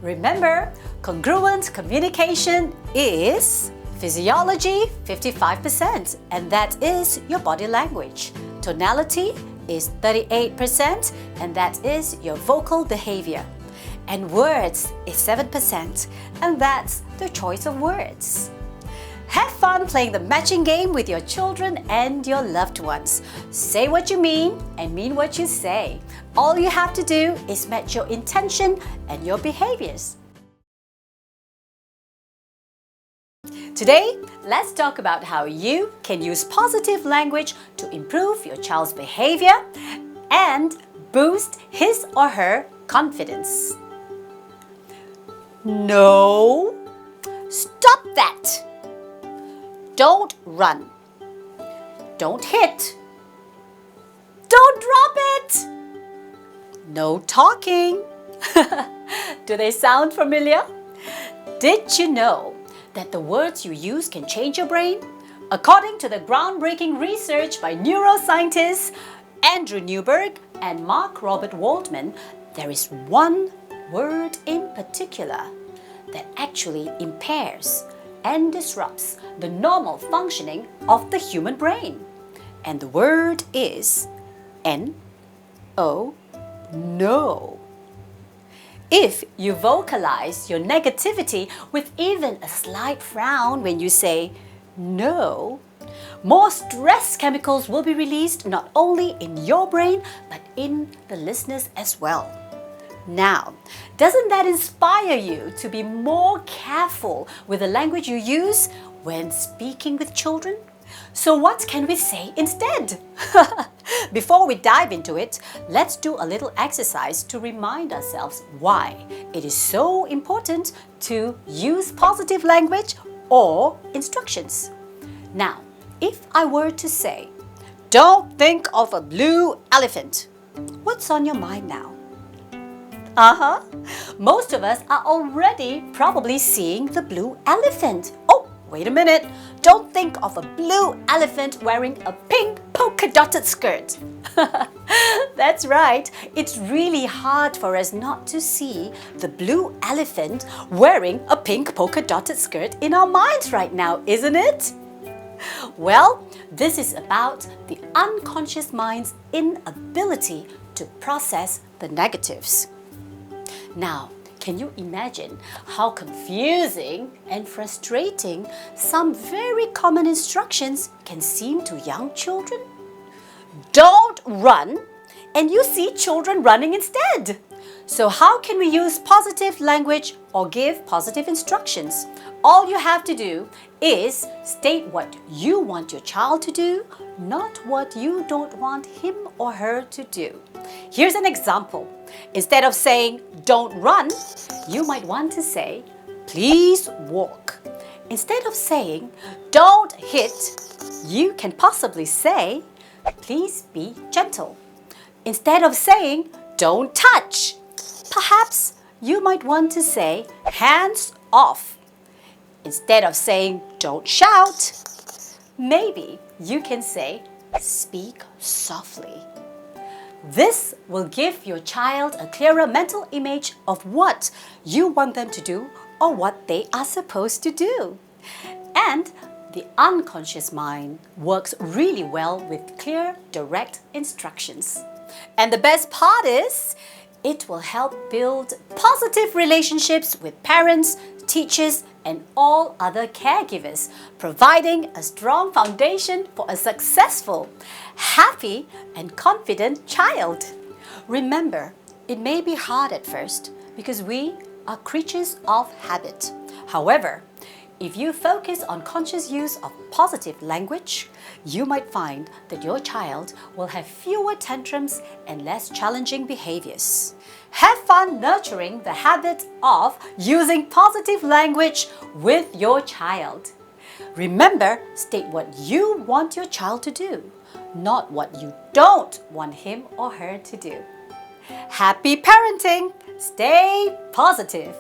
Remember, congruent communication is physiology 55%, and that is your body language. Tonality is 38%, and that is your vocal behavior. And words is 7%, and that's the choice of words. Have fun playing the matching game with your children and your loved ones. Say what you mean and mean what you say. All you have to do is match your intention and your behaviors. Today, let's talk about how you can use positive language to improve your child's behavior and boost his or her confidence. No, stop that. Don't run. Don't hit. Don't drop it. No talking. Do they sound familiar? Did you know that the words you use can change your brain? According to the groundbreaking research by neuroscientists Andrew Newberg and Mark Robert Waldman, there is one word in particular that actually impairs and disrupts the normal functioning of the human brain. And the word is N-O, no. If you vocalize your negativity with even a slight frown when you say no, more stress chemicals will be released not only in your brain but in the listeners as well. Now, doesn't that inspire you to be more careful with the language you use when speaking with children? So what can we say instead? Before we dive into it, let's do a little exercise to remind ourselves why it is so important to use positive language or instructions. Now, if I were to say, don't think of a blue elephant, what's on your mind now? Most of us are already probably seeing the blue elephant. Oh, wait a minute. Don't think of a blue elephant wearing a pink polka-dotted skirt. That's right. It's really hard for us not to see the blue elephant wearing a pink polka-dotted skirt in our minds right now, isn't it? Well, this is about the unconscious mind's inability to process the negatives. Now, can you imagine how confusing and frustrating some very common instructions can seem to young children? Don't run, and you see children running instead. So how can we use positive language or give positive instructions? All you have to do is state what you want your child to do, not what you don't want him or her to do. Here's an example. Instead of saying, don't run, you might want to say, please walk. Instead of saying, don't hit, you can possibly say, please be gentle. Instead of saying, don't touch, perhaps you might want to say, hands off. Instead of saying, don't shout, maybe you can say, speak softly. This will give your child a clearer mental image of what you want them to do or what they are supposed to do. And the unconscious mind works really well with clear, direct instructions. And the best part is, it will help build positive relationships with parents, teachers, and all other caregivers, providing a strong foundation for a successful, happy, and confident child. Remember, it may be hard at first because we are creatures of habit. However, if you focus on conscious use of positive language, you might find that your child will have fewer tantrums and less challenging behaviors. Have fun nurturing the habit of using positive language with your child. Remember, state what you want your child to do, not what you don't want him or her to do. Happy parenting! Stay positive!